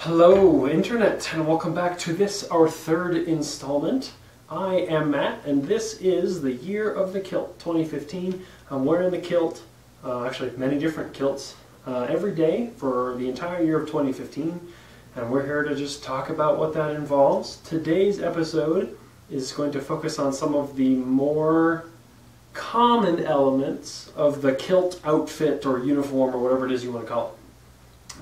Hello Internet, and welcome back to this, our third installment. I am Matt, and this is the year of the kilt, 2015. I'm wearing the kilt, actually many different kilts, every day for the entire year of 2015, and we're here to just talk about what that involves. Today's episode is going to focus on some of the more common elements of the kilt outfit or uniform or whatever it is you want to call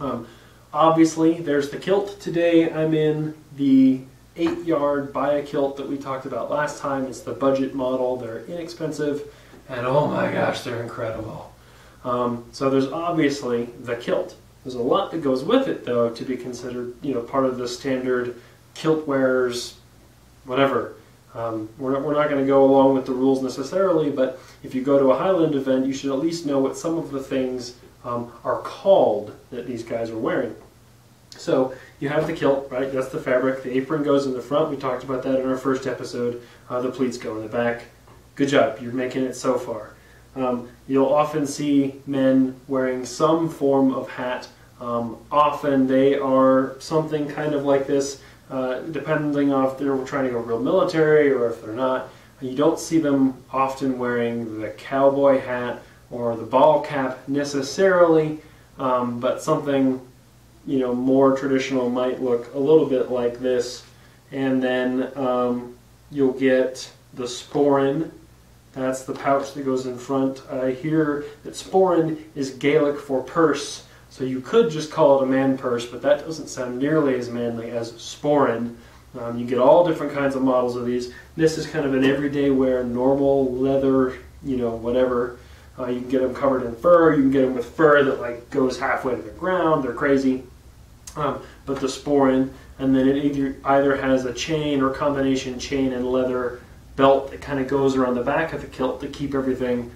it. Obviously, there's the kilt. Today I'm in the 8-yard buy a kilt that we talked about last time. It's the budget model. They're inexpensive, and oh my gosh, they're incredible. So there's obviously the kilt. There's a lot that goes with it, though, to be considered, part of the standard kilt wearers, whatever. We're not going to go along with the rules necessarily, but if you go to a Highland event, you should at least know what some of the things are called that these guys are wearing. So you have the kilt, right? That's the fabric. The apron goes in the front. We talked about that in our first episode. The pleats go in the back. Good job. You're making it so far. You'll often see men wearing some form of hat. Often they are something kind of like this, depending on if they're trying to go real military or if they're not. You don't see them often wearing the cowboy hat or the ball cap necessarily, but something more traditional might look a little bit like this. And then you'll get the sporran. That's the pouch that goes in front. I hear that sporran is Gaelic for purse, so you could just call it a man purse, but that doesn't sound nearly as manly as sporran. You get all different kinds of models of these. This is kind of an everyday wear, normal leather, whatever. You can get them covered in fur. You can get them with fur that goes halfway to the ground. They're crazy. But the sporran, and then it either has a chain or combination chain and leather belt that kind of goes around the back of the kilt to keep everything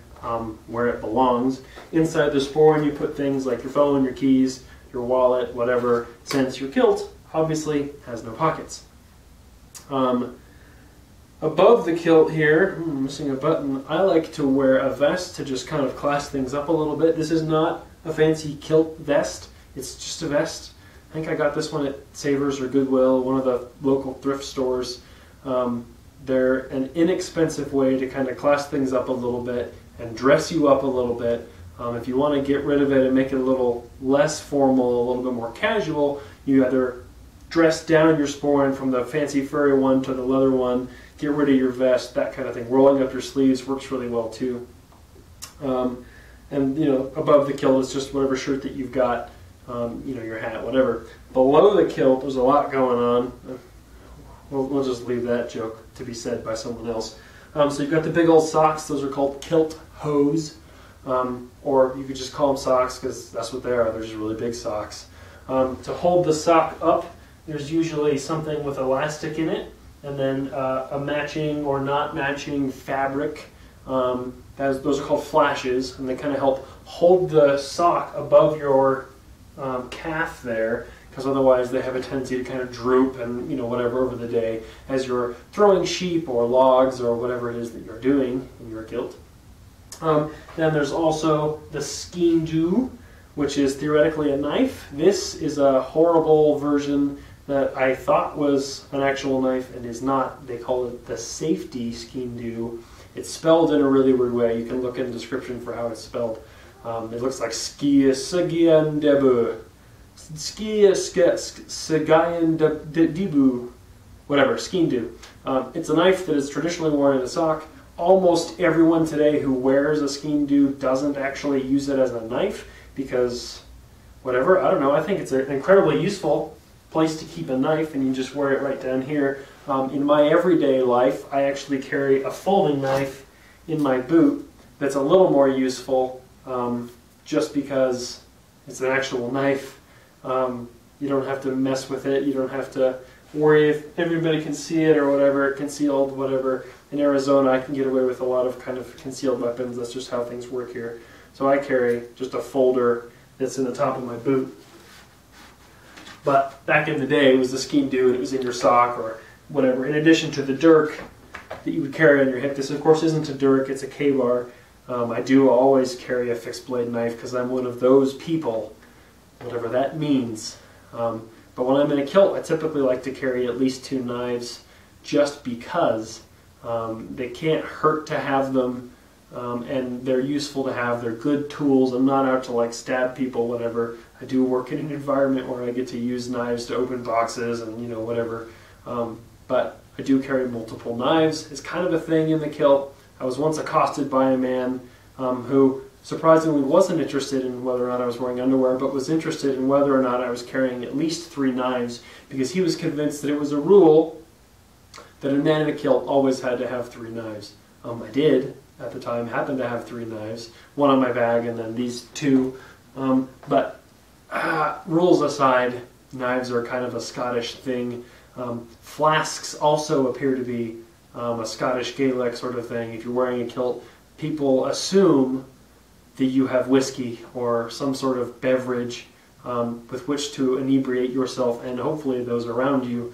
where it belongs. Inside the sporran you put things like your phone, your keys, your wallet, whatever, since your kilt obviously has no pockets. Above the kilt here, I'm missing a button, I like to wear a vest to just kind of class things up a little bit. This is not a fancy kilt vest, it's just a vest. I think I got this one at Savers or Goodwill, one of the local thrift stores. They're an inexpensive way to kind of class things up a little bit and dress you up a little bit. If you want to get rid of it and make it a little less formal, a little bit more casual, you either dress down your sporran from the fancy furry one to the leather one, get rid of your vest, that kind of thing. Rolling up your sleeves works really well too. And above the kilt is just whatever shirt that you've got. Your hat, whatever. Below the kilt, there's a lot going on. We'll just leave that joke to be said by someone else. So you've got the big old socks. Those are called kilt hose. Or you could just call them socks because that's what they are. They're just really big socks. To hold the sock up, there's usually something with elastic in it, and then a matching or not matching fabric. Those are called flashes, and they kind of help hold the sock above your calf there, because otherwise they have a tendency to kind of droop and whatever over the day as you're throwing sheep or logs or whatever it is that you're doing in your kilt. Then there's also the Sgian Dubh, which is theoretically a knife. This is a horrible version that I thought was an actual knife and is not. They call it the safety Sgian Dubh. It's spelled in a really weird way. You can look in the description for how it's spelled. It looks like Sgian Dubh, Sgian Dubh, whatever, Sgian Dubh. It's a knife that is traditionally worn in a sock. Almost everyone today who wears a Sgian Dubh doesn't actually use it as a knife because, whatever, I don't know, I think it's an incredibly useful place to keep a knife, and you just wear it right down here. In my everyday life, I actually carry a folding knife in my boot that's a little more useful. Just because it's an actual knife. You don't have to mess with it. You don't have to worry if everybody can see it or whatever, concealed, whatever. In Arizona, I can get away with a lot of kind of concealed weapons. That's just how things work here. So I carry just a folder that's in the top of my boot. But back in the day, it was the Sgian Dubh, and it was in your sock or whatever. In addition to the dirk that you would carry on your hip. This, of course, isn't a dirk. It's a K-bar. I do always carry a fixed blade knife because I'm one of those people, whatever that means. But But when I'm in a kilt, I typically like to carry at least 2 knives just because they can't hurt to have them, and they're useful to have. They're good tools. I'm not out to like stab people, whatever. I do work in an environment where I get to use knives to open boxes and, you know, whatever. But I do carry multiple knives. It's kind of a thing in the kilt. I was once accosted by a man who surprisingly wasn't interested in whether or not I was wearing underwear, but was interested in whether or not I was carrying at least 3 knives, because he was convinced that it was a rule that a man in a kilt always had to have 3 knives. I did, at the time, happen to have 3 knives, 1 on my bag and then these 2. But rules aside, knives are kind of a Scottish thing. Flasks also appear to be a Scottish Gaelic sort of thing. If you're wearing a kilt, people assume that you have whiskey or some sort of beverage with which to inebriate yourself and hopefully those around you.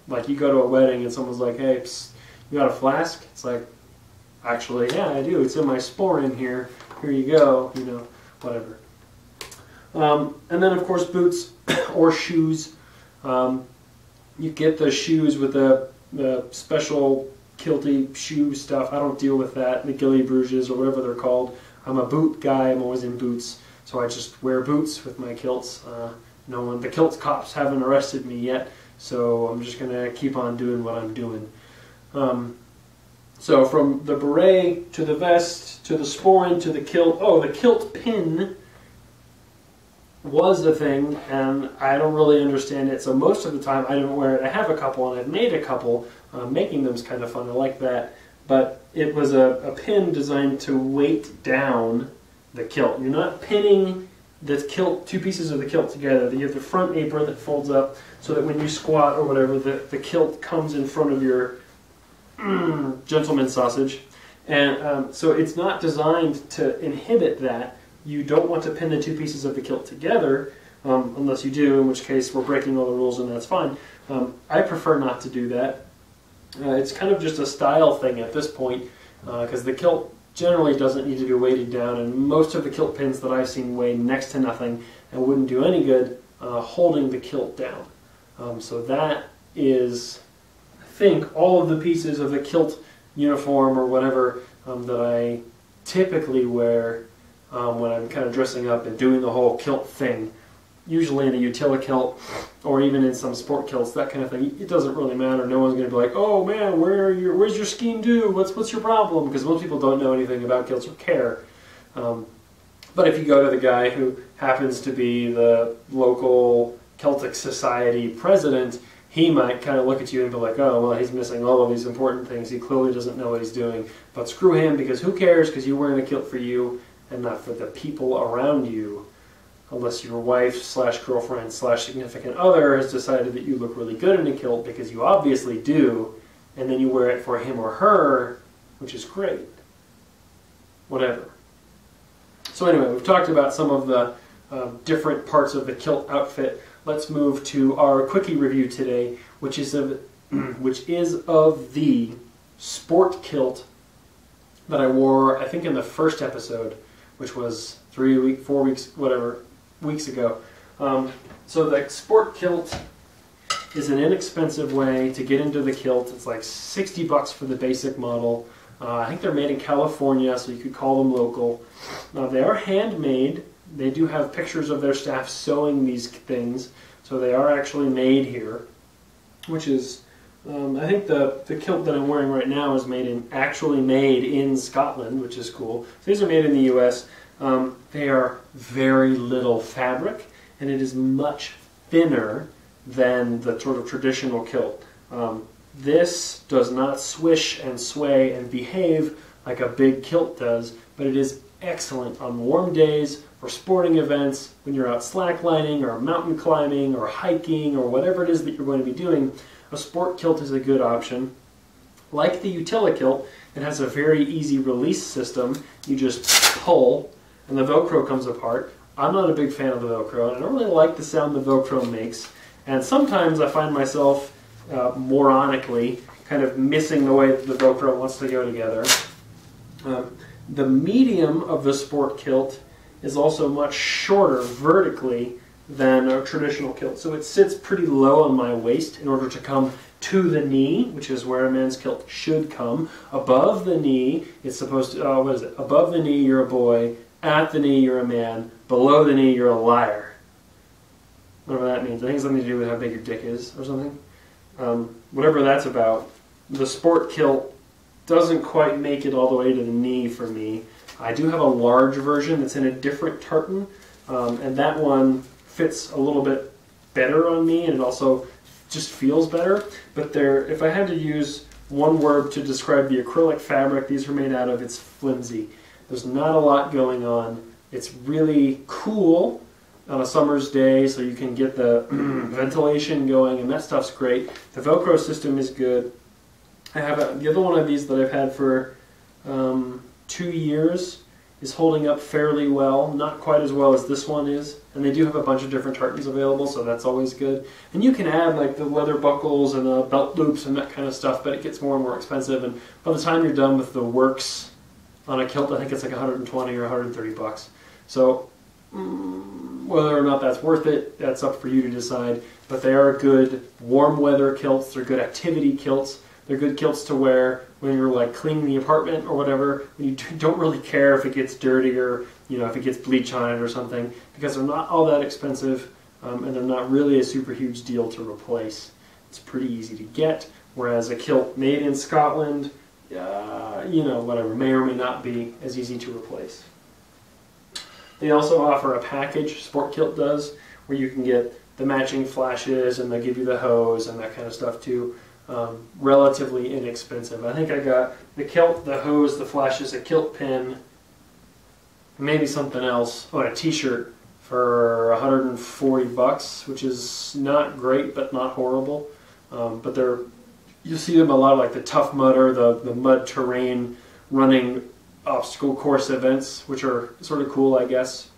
Like you go to a wedding and someone's like, hey, psst, you got a flask? It's like, actually, yeah, I do. It's in my sporran here. Here you go, you know, whatever. And then, of course, boots or shoes. You get the shoes with the special kilty shoe stuff. I don't deal with that, the ghillie bruges or whatever they're called. I'm a boot guy. I'm always in boots, so I just wear boots with my kilts. The kilt cops haven't arrested me yet, so I'm just gonna keep on doing what I'm doing. So from the beret to the vest to the sporran to the kilt. Oh, the kilt pin was a thing, and I don't really understand it, so most of the time I don't wear it. I have a couple, and I've made a couple. Making them is kind of fun. I like that. But it was a pin designed to weight down the kilt. You're not pinning the kilt, 2 pieces of the kilt together. You have the front apron that folds up so that when you squat or whatever, the kilt comes in front of your gentleman sausage. And so it's not designed to inhibit that. You don't want to pin the 2 pieces of the kilt together, unless you do, in which case we're breaking all the rules and that's fine. I prefer not to do that. It's kind of just a style thing at this point, because the kilt generally doesn't need to be weighted down, and most of the kilt pins that I've seen weigh next to nothing and wouldn't do any good holding the kilt down. So that is, I think, all of the pieces of the kilt uniform or whatever that I typically wear when I'm kind of dressing up and doing the whole kilt thing. Usually in a utilikilt or even in some sport kilts, that kind of thing. It doesn't really matter. No one's going to be like, oh man, where's your Sgian Dubh? What's your problem? Because most people don't know anything about kilts or care. But if you go to the guy who happens to be the local Celtic Society president, he might kind of look at you and be like, oh, well, he's missing all of these important things. He clearly doesn't know what he's doing. But screw him, because who cares? Because you're wearing a kilt for you and not for the people around you. Unless your wife / girlfriend / significant other has decided that you look really good in a kilt, because you obviously do, and then you wear it for him or her, which is great. Whatever. So anyway, we've talked about some of the different parts of the kilt outfit. Let's move to our quickie review today, which is of the sport kilt that I wore, I think, in the first episode, which was 4 weeks, whatever, weeks ago. So the sport kilt is an inexpensive way to get into the kilt. It's like $60 for the basic model. I think they're made in California, so you could call them local. They are handmade. They do have pictures of their staff sewing these things, so they are actually made here, which is, I think the kilt that I'm wearing right now is actually made in Scotland, which is cool. So these are made in the U.S. They are very little fabric, and it is much thinner than the sort of traditional kilt. This does not swish and sway and behave like a big kilt does, but it is excellent on warm days, for sporting events, when you're out slacklining or mountain climbing or hiking or whatever it is that you're going to be doing. A sport kilt is a good option. Like the utilikilt, it has a very easy release system. You just pull and the Velcro comes apart. I'm not a big fan of the Velcro, and I don't really like the sound the Velcro makes. And sometimes I find myself, moronically, kind of missing the way that the Velcro wants to go together. The medium of the sport kilt is also much shorter vertically than a traditional kilt. So it sits pretty low on my waist in order to come to the knee, which is where a man's kilt should come. Above the knee, it's supposed to, what is it? Above the knee, you're a boy. At the knee, you're a man. Below the knee, you're a liar. Whatever that means. I think it's something to do with how big your dick is or something. Whatever that's about. The sport kilt doesn't quite make it all the way to the knee for me. I do have a large version that's in a different tartan, and that one fits a little bit better on me, and it also just feels better. But if I had to use one word to describe the acrylic fabric these are made out of, it's flimsy. There's not a lot going on. It's really cool on a summer's day, so you can get the ventilation going, and that stuff's great. The Velcro system is good. I have the other one of these that I've had for 2 years is holding up fairly well, not quite as well as this one is, and they do have a bunch of different tartans available, so that's always good. And you can add like the leather buckles and the belt loops and that kind of stuff, but it gets more and more expensive, and by the time you're done with the works on a kilt, I think it's like 120 or 130 bucks. So whether or not that's worth it, that's up for you to decide, but they are good warm weather kilts, they're good activity kilts. They're good kilts to wear when you're like cleaning the apartment or whatever, when you don't really care if it gets dirty or, you know, if it gets bleach on it or something, because they're not all that expensive, and they're not really a super huge deal to replace. It's pretty easy to get, whereas a kilt made in Scotland, you know, whatever, may or may not be as easy to replace. They also offer a package, Sport Kilt does, where you can get the matching flashes and they give you the hose and that kind of stuff too. Relatively inexpensive. I think I got the kilt, the hose, the flashes, a kilt pin, maybe something else, oh, and a t-shirt for 140 bucks, which is not great but not horrible. But you'll see them a lot of like the Tough Mudder, the mud terrain running obstacle course events, which are sort of cool, I guess.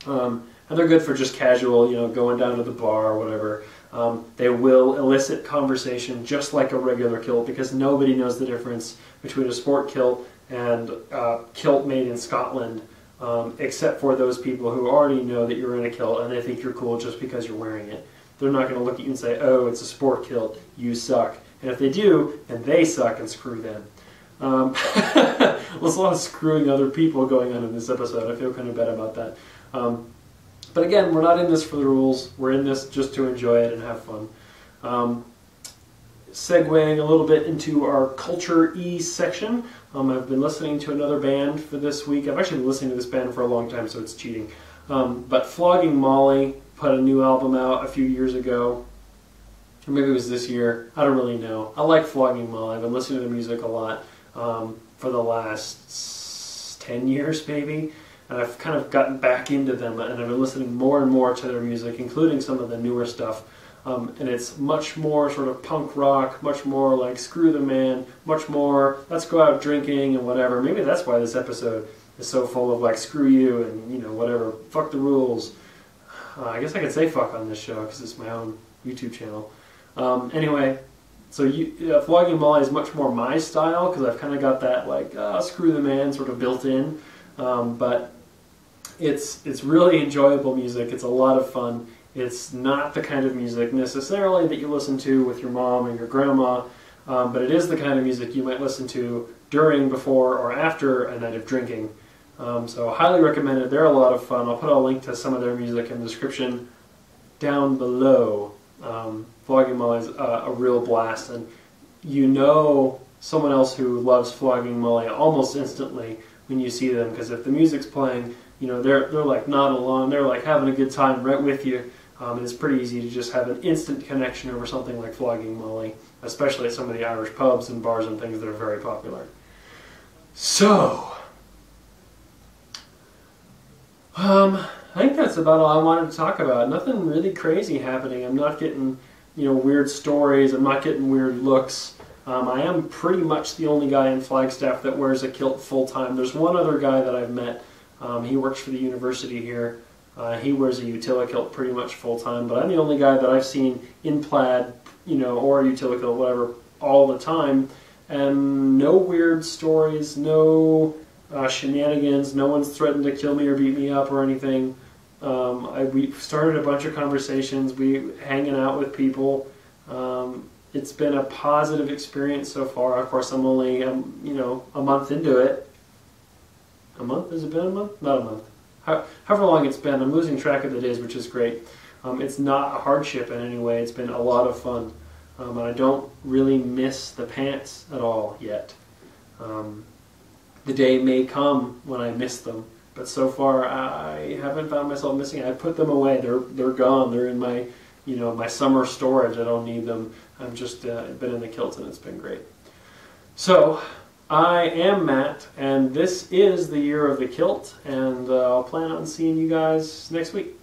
And they're good for just casual, you know, going down to the bar or whatever. They will elicit conversation just like a regular kilt, because nobody knows the difference between a sport kilt and a kilt made in Scotland, except for those people who already know that you're in a kilt and they think you're cool just because you're wearing it. They're not going to look at you and say, oh, it's a sport kilt, you suck. And if they do, then they suck and screw them. There's a lot of screwing other people going on in this episode. I feel kind of bad about that. But again, we're not in this for the rules. We're in this just to enjoy it and have fun. Segueing a little bit into our Culture E section, I've been listening to another band for this week. I've actually been listening to this band for a long time, so it's cheating. But Flogging Molly put a new album out a few years ago. Or maybe it was this year. I don't really know. I like Flogging Molly. I've been listening to their music a lot for the last 10 years, maybe. And I've kind of gotten back into them, and I've been listening more and more to their music, including some of the newer stuff. And it's much more sort of punk rock, much more like screw the man, much more let's go out drinking and whatever. Maybe that's why this episode is so full of like screw you and, you know, whatever, fuck the rules. I guess I could say fuck on this show because it's my own YouTube channel. Anyway, so Flogging Molly is much more my style because I've kind of got that like screw the man sort of built in. But it's really enjoyable music. It's a lot of fun. It's not the kind of music necessarily that you listen to with your mom or your grandma, but it is the kind of music you might listen to during, before, or after a night of drinking. So highly recommend it. They're a lot of fun. I'll put a link to some of their music in the description down below. Flogging Molly is a real blast, and you know someone else who loves Flogging Molly almost instantly when you see them, because if the music's playing, you know, they're like nodding along, they're like having a good time right with you. And it's pretty easy to just have an instant connection over something like Flogging Molly, especially at some of the Irish pubs and bars and things that are very popular. So, I think that's about all I wanted to talk about. Nothing really crazy happening. I'm not getting, you know, weird stories. I'm not getting weird looks. I am pretty much the only guy in Flagstaff that wears a kilt full-time. There's one other guy that I've met. He works for the university here. He wears a utilikilt pretty much full-time, but I'm the only guy that I've seen in plaid, you know, or a utilikilt, whatever, all the time. And no weird stories, no shenanigans, no one's threatened to kill me or beat me up or anything. We started a bunch of conversations. We hanging out with people. It's been a positive experience so far. Of course, I'm only a month into it. A month? Has it been a month? Not a month. However long it's been. I'm losing track of the days, which is great. It's not a hardship in any way. It's been a lot of fun. And I don't really miss the pants at all yet. The day may come when I miss them, but so far I haven't found myself missing it. I put them away. They're gone. They're in my my summer storage. I don't need them. I've just been in the kilt and it's been great. So I am Matt, and this is the year of the kilt, and I'll plan on seeing you guys next week.